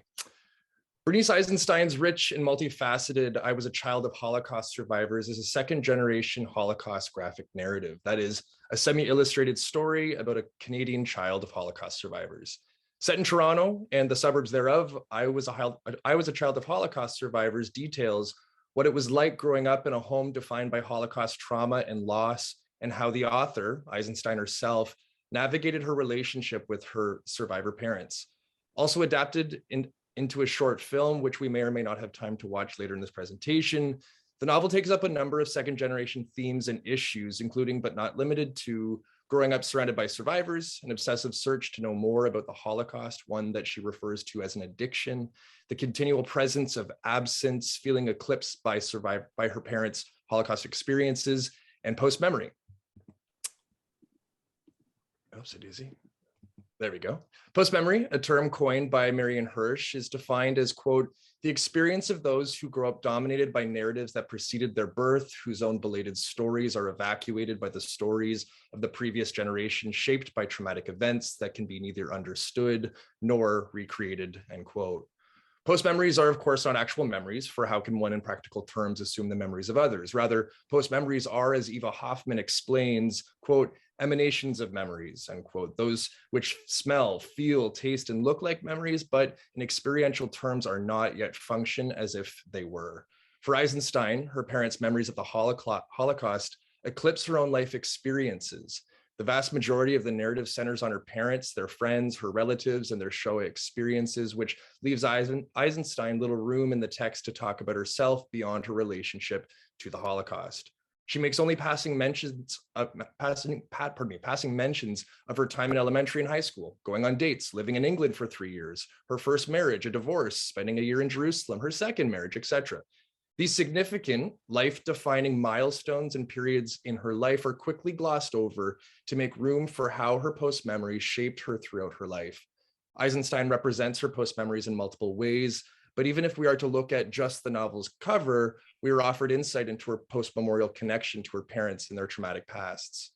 Bernice Eisenstein's rich and multifaceted I Was a Child of Holocaust Survivors is a second-generation Holocaust graphic narrative. That is a semi-illustrated story about a Canadian child of Holocaust survivors. Set in Toronto and the suburbs thereof, I Was a Child of Holocaust Survivors details what it was like growing up in a home defined by Holocaust trauma and loss, and how the author, Eisenstein herself, navigated her relationship with her survivor parents. Also adapted into a short film, which we may or may not have time to watch later in this presentation. The novel takes up a number of second-generation themes and issues, including but not limited to growing up surrounded by survivors, an obsessive search to know more about the Holocaust, one that she refers to as an addiction, the continual presence of absence, feeling eclipsed by her parents' Holocaust experiences, and post-memory. Oops, a doozy. There we go. Post-memory, a term coined by Marian Hirsch, is defined as, quote, the experience of those who grow up dominated by narratives that preceded their birth, whose own belated stories are evacuated by the stories of the previous generation, shaped by traumatic events that can be neither understood nor recreated, end quote. Post-memories are, of course, not actual memories, for how can one in practical terms assume the memories of others? Rather, post-memories are, as Eva Hoffman explains, quote, emanations of memories, unquote, those which smell, feel, taste, and look like memories, but in experiential terms are not yet function as if they were. For Eisenstein, her parents' memories of the Holocaust eclipse her own life experiences. The vast majority of the narrative centers on her parents, their friends, her relatives, and their Shoah experiences, which leaves Eisenstein little room in the text to talk about herself beyond her relationship to the Holocaust. She makes only passing mentions of her time in elementary and high school, going on dates, living in England for 3 years, her first marriage, a divorce, spending a year in Jerusalem, her second marriage, etc. These significant life-defining milestones and periods in her life are quickly glossed over to make room for how her post-memory shaped her throughout her life. Eisenstein represents her post-memories in multiple ways, but even if we are to look at just the novel's cover, we are offered insight into her post-memorial connection to her parents and their traumatic pasts.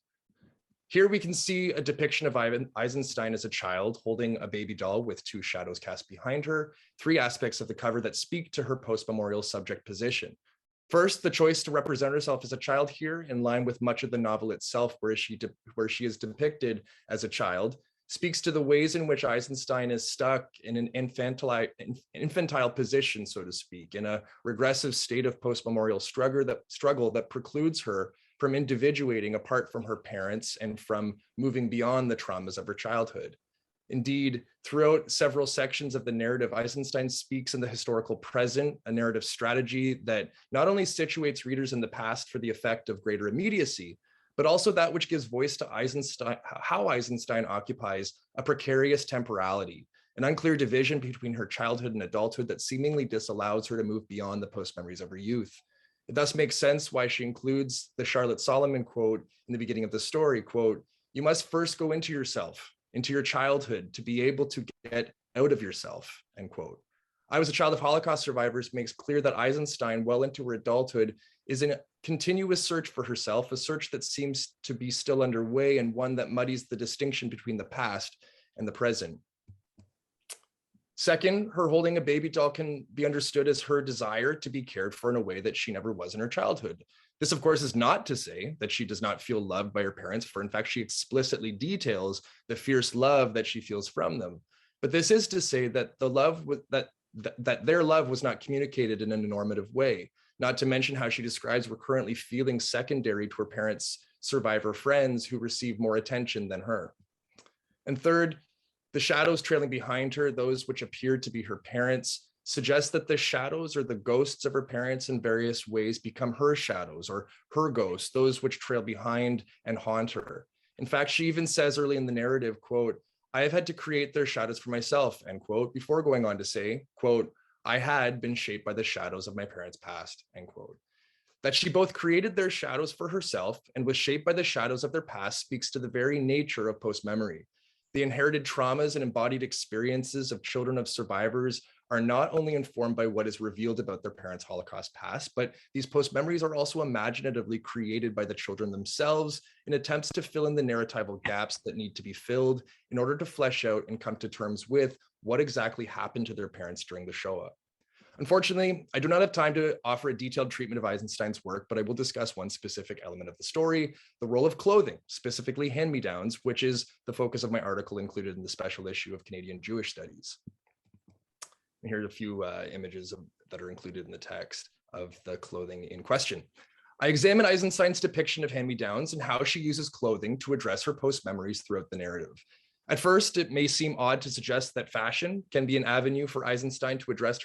Here we can see a depiction of Eisenstein as a child holding a baby doll with 2 shadows cast behind her, 3 aspects of the cover that speak to her post-memorial subject position. First, the choice to represent herself as a child here, in line with much of the novel itself, where she is depicted as a child, speaks to the ways in which Eisenstein is stuck in an infantile position, so to speak, in a regressive state of post-memorial struggle that precludes her from individuating apart from her parents and from moving beyond the traumas of her childhood. Indeed, throughout several sections of the narrative, Eisenstein speaks in the historical present, a narrative strategy that not only situates readers in the past for the effect of greater immediacy, but also that which gives voice to Eisenstein, how Eisenstein occupies a precarious temporality, an unclear division between her childhood and adulthood that seemingly disallows her to move beyond the post-memories of her youth. It thus makes sense why she includes the Charlotte Solomon quote in the beginning of the story, quote, "You must first go into yourself, into your childhood, to be able to get out of yourself," end quote. I Was a Child of Holocaust Survivors makes clear that Eisenstein, well into her adulthood, is in a continuous search for herself, a search that seems to be still underway and one that muddies the distinction between the past and the present. Second, her holding a baby doll can be understood as her desire to be cared for in a way that she never was in her childhood. This, of course, is not to say that she does not feel loved by her parents, for in fact, she explicitly details the fierce love that she feels from them. But this is to say that that their love was not communicated in a normative way, not to mention how she describes recurrently feeling secondary to her parents' survivor friends who receive more attention than her. And third, the shadows trailing behind her, those which appeared to be her parents, suggest that the shadows or the ghosts of her parents in various ways become her shadows or her ghosts, those which trail behind and haunt her. In fact, she even says early in the narrative, quote, "I have had to create their shadows for myself," end quote, before going on to say, quote, "I had been shaped by the shadows of my parents' past," end quote. That she both created their shadows for herself and was shaped by the shadows of their past speaks to the very nature of post-memory. The inherited traumas and embodied experiences of children of survivors are not only informed by what is revealed about their parents' Holocaust past, but these post-memories are also imaginatively created by the children themselves in attempts to fill in the narratival gaps that need to be filled in order to flesh out and come to terms with what exactly happened to their parents during the Shoah. Unfortunately, I do not have time to offer a detailed treatment of Eisenstein's work, but I will discuss one specific element of the story, the role of clothing, specifically hand-me-downs, which is the focus of my article included in the special issue of Canadian Jewish Studies. And here's a few images that are included in the text of the clothing in question. I examine Eisenstein's depiction of hand-me-downs and how she uses clothing to address her post-memories throughout the narrative. At first, it may seem odd to suggest that fashion can be an avenue for Eisenstein to address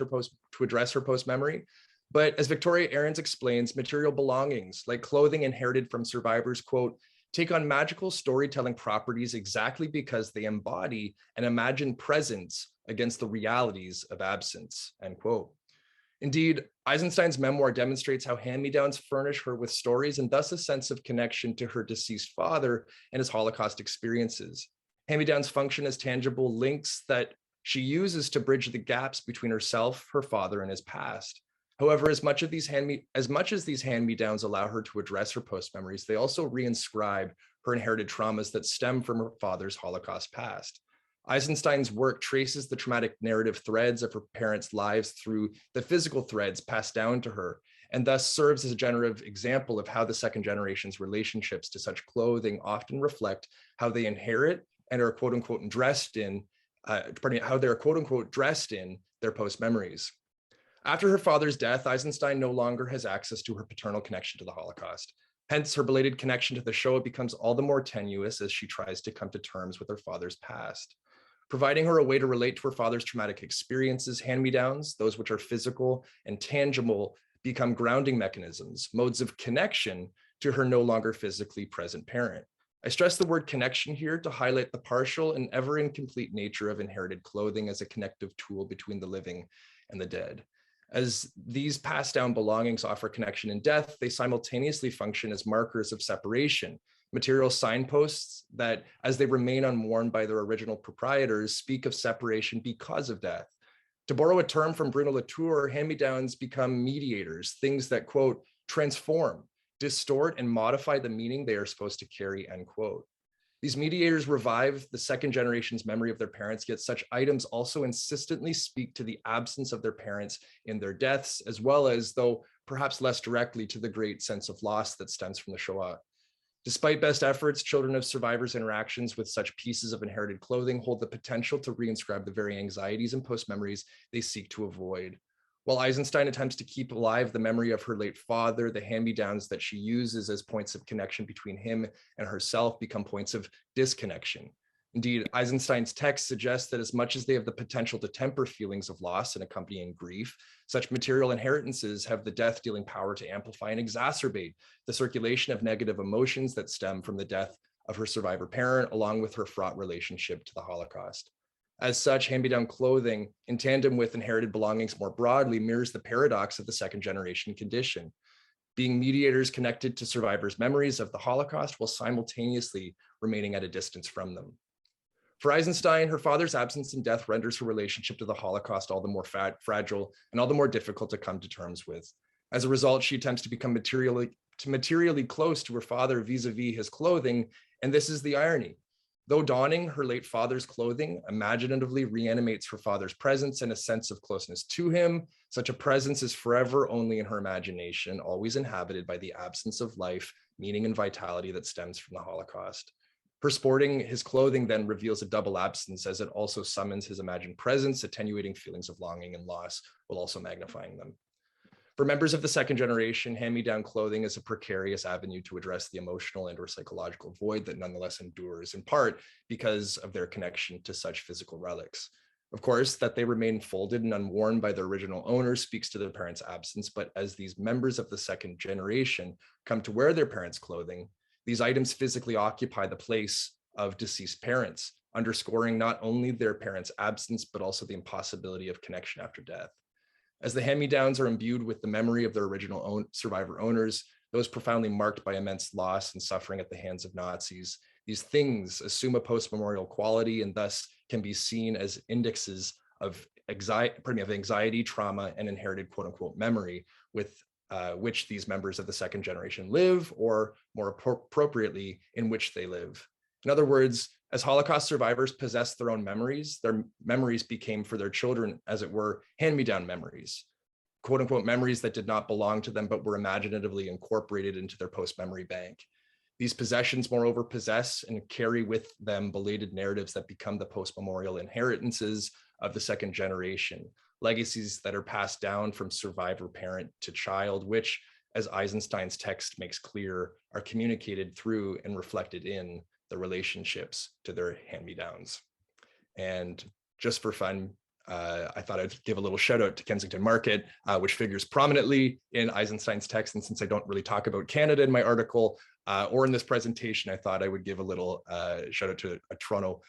her post-memory, but as Victoria Ahrens explains, material belongings like clothing inherited from survivors, quote, take on magical storytelling properties exactly because they embody an imagined presence against the realities of absence, end quote. Indeed, Eisenstein's memoir demonstrates how hand-me-downs furnish her with stories and thus a sense of connection to her deceased father and his Holocaust experiences. Hand-me-downs function as tangible links that she uses to bridge the gaps between herself, her father, and his past. However, as much as these hand-me-downs allow her to address her post-memories, they also reinscribe her inherited traumas that stem from her father's Holocaust past. Eisenstein's work traces the traumatic narrative threads of her parents' lives through the physical threads passed down to her, and thus serves as a generative example of how the second generation's relationships to such clothing often reflect how they inherit and are quote unquote dressed in, how they're quote unquote dressed in their post memories. After her father's death, Eisenstein no longer has access to her paternal connection to the Holocaust. Hence, her belated connection to the Shoah becomes all the more tenuous as she tries to come to terms with her father's past. Providing her a way to relate to her father's traumatic experiences, hand-me-downs, those which are physical and tangible, become grounding mechanisms, modes of connection to her no longer physically present parent. I stress the word connection here to highlight the partial and ever incomplete nature of inherited clothing as a connective tool between the living and the dead. As these passed down belongings offer connection in death, they simultaneously function as markers of separation, material signposts that, as they remain unworn by their original proprietors, speak of separation because of death. To borrow a term from Bruno Latour, hand-me-downs become mediators, things that, quote, transform, distort, and modify the meaning they are supposed to carry, end quote. These mediators revive the second generation's memory of their parents, yet such items also insistently speak to the absence of their parents in their deaths, as well as, though perhaps less directly, to the great sense of loss that stems from the Shoah. Despite best efforts, children of survivors' interactions with such pieces of inherited clothing hold the potential to reinscribe the very anxieties and post-memories they seek to avoid. While Eisenstein attempts to keep alive the memory of her late father, the hand-me-downs that she uses as points of connection between him and herself become points of disconnection. Indeed, Eisenstein's text suggests that as much as they have the potential to temper feelings of loss and accompanying grief, such material inheritances have the death-dealing power to amplify and exacerbate the circulation of negative emotions that stem from the death of her survivor parent, along with her fraught relationship to the Holocaust. As such, hand-me-down clothing, in tandem with inherited belongings more broadly, mirrors the paradox of the second generation condition, being mediators connected to survivors' memories of the Holocaust while simultaneously remaining at a distance from them. For Eisenstein, her father's absence and death renders her relationship to the Holocaust all the more fragile and all the more difficult to come to terms with. As a result, she attempts to become materially close to her father vis-a-vis his clothing, and this is the irony. Though donning her late father's clothing imaginatively reanimates her father's presence and a sense of closeness to him, such a presence is forever only in her imagination, always inhabited by the absence of life, meaning, and vitality that stems from the Holocaust. Her sporting his clothing then reveals a double absence, as it also summons his imagined presence, attenuating feelings of longing and loss, while also magnifying them. For members of the second generation, hand-me-down clothing is a precarious avenue to address the emotional and/or psychological void that nonetheless endures, in part because of their connection to such physical relics. Of course, that they remain folded and unworn by their original owners speaks to their parents' absence, but as these members of the second generation come to wear their parents' clothing, these items physically occupy the place of deceased parents, underscoring not only their parents' absence, but also the impossibility of connection after death. As the hand-me-downs are imbued with the memory of their original survivor owners, those profoundly marked by immense loss and suffering at the hands of Nazis, these things assume a post-memorial quality and thus can be seen as indexes of anxiety, trauma, and inherited quote-unquote memory with which these members of the second generation live, or more appropriately, in which they live. In other words, as Holocaust survivors possessed their own memories, their memories became for their children, as it were, hand-me-down memories, quote unquote memories that did not belong to them, but were imaginatively incorporated into their post-memory bank. These possessions, moreover, possess and carry with them belated narratives that become the post-memorial inheritances of the second generation, legacies that are passed down from survivor parent to child, which, as Eisenstein's text makes clear, are communicated through and reflected in the relationships to their hand-me-downs. And just for fun, I thought I'd give a little shout out to Kensington Market, which figures prominently in Eisenstein's text. And since I don't really talk about Canada in my article or in this presentation, I thought I would give a little shout out to a Toronto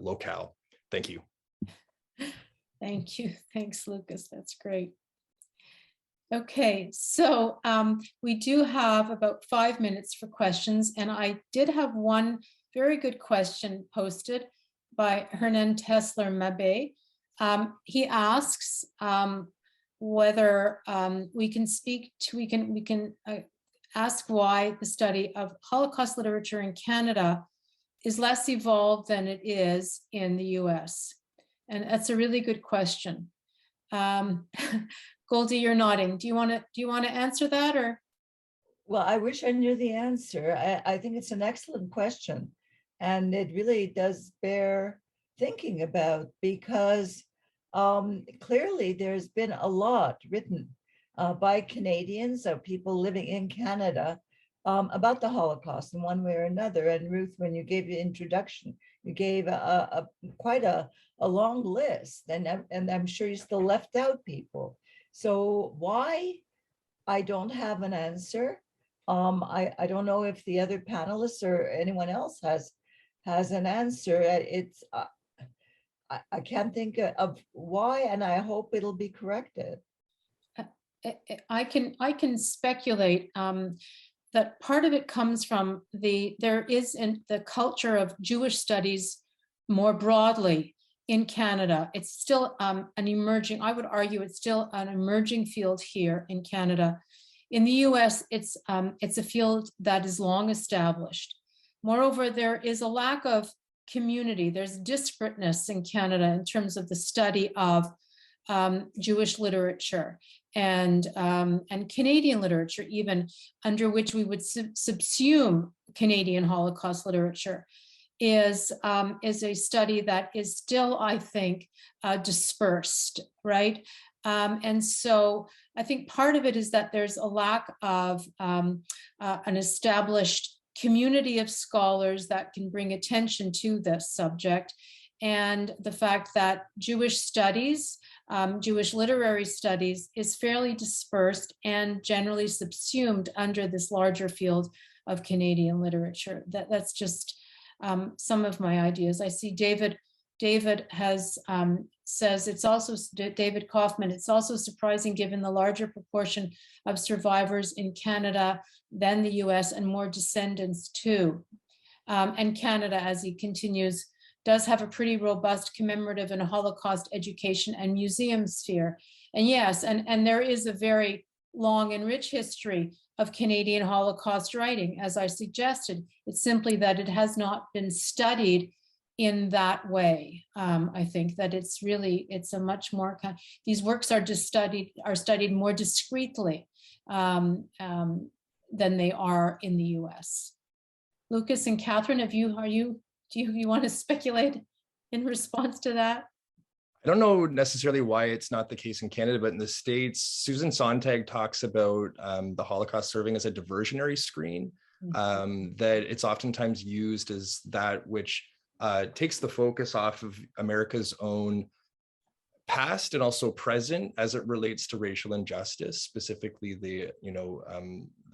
locale. Thank you. Thank you. Thanks, Lucas. That's great. Okay, so we do have about 5 minutes for questions, and I did have one very good question posted by Hernan Tesler Mabe. He asks whether we can ask why the study of Holocaust literature in Canada is less evolved than it is in the US. And that's a really good question. Goldie, you're nodding. Do you want to answer that, or? Well, I wish I knew the answer. I think it's an excellent question, and it really does bear thinking about, because clearly there's been a lot written by Canadians, of people living in Canada, about the Holocaust in one way or another. And Ruth, when you gave the introduction, you gave quite a long list, and I'm sure you still left out people. So why? I don't have an answer. I don't know if the other panelists or anyone else has an answer. It's I can't think of why, and I hope it'll be corrected. I can speculate that part of it comes from there is in the culture of Jewish studies more broadly in Canada. It's still an emerging, I would argue it's still an emerging field here in Canada. In the US, it's a field that is long established. Moreover, there is a lack of community. There's disparateness in Canada in terms of the study of Jewish literature and Canadian literature, even, under which we would subsume Canadian Holocaust literature, is a study that is still, I think, dispersed, right? And so I think part of it is that there's a lack of an established community of scholars that can bring attention to this subject, and the fact that Jewish studies, Jewish literary studies, is fairly dispersed and generally subsumed under this larger field of Canadian literature. That's just some of my ideas. I see David has says it's also, David Kaufman, it's also surprising given the larger proportion of survivors in Canada than the US and more descendants too. And Canada, as he continues, does have a pretty robust commemorative and Holocaust education and museum sphere. And yes, and there is a very long and rich history of Canadian Holocaust writing, as I suggested. It's simply that it has not been studied in that way. I think that it's a much more, these works are studied more discreetly than they are in the US. Lucas and Catherine, do you want to speculate in response to that? I don't know necessarily why it's not the case in Canada, but in the States, Susan Sontag talks about the Holocaust serving as a diversionary screen, that it's oftentimes used as that which takes the focus off of America's own past and also present as it relates to racial injustice, specifically the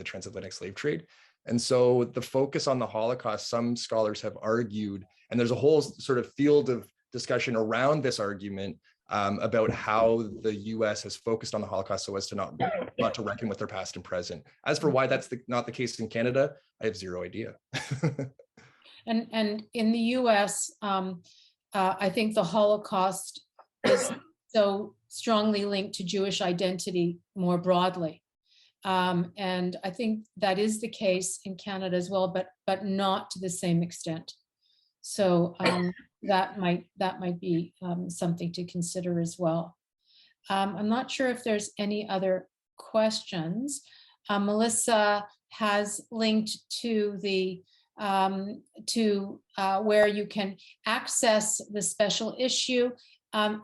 transatlantic slave trade. And so the focus on the Holocaust, some scholars have argued, and there's a whole sort of field of discussion around this argument about how the US has focused on the Holocaust so as to not to reckon with their past and present. As for why that's not the case in Canada, I have zero idea. And in the US, I think the Holocaust is so strongly linked to Jewish identity more broadly. And I think that is the case in Canada as well, but not to the same extent. So that might be something to consider as well. I'm not sure if there's any other questions. Melissa has linked to the where you can access the special issue.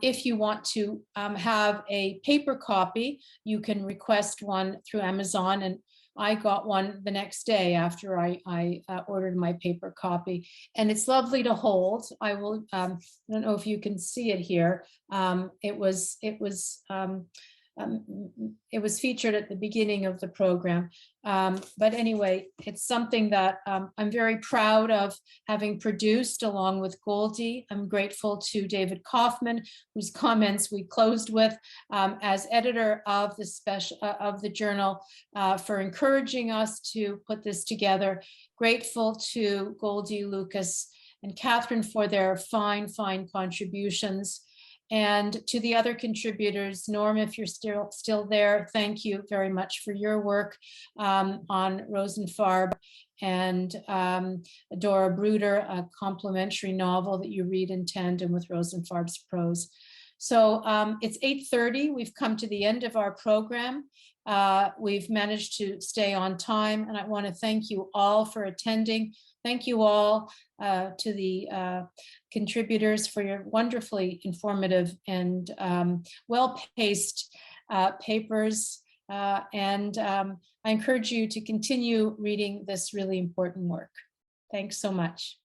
If you want to have a paper copy, you can request one through Amazon, and I got one the next day after I ordered my paper copy, and it's lovely to hold. I will. I don't know if you can see it here. It was featured at the beginning of the program. But anyway, it's something that I'm very proud of having produced along with Goldie. I'm grateful to David Kaufman, whose comments we closed with, as editor of the journal, for encouraging us to put this together. Grateful to Goldie, Lucas, and Catherine for their fine contributions. And to the other contributors, Norm, if you're still there, thank you very much for your work on Rosenfarb, and Dora Bruder, a complimentary novel that you read in tandem with Rosenfarb's prose. So it's 8:30. We've come to the end of our program. We've managed to stay on time, and I want to thank you all for attending. Thank you all to the contributors for your wonderfully informative and well-paced papers. I encourage you to continue reading this really important work. Thanks so much.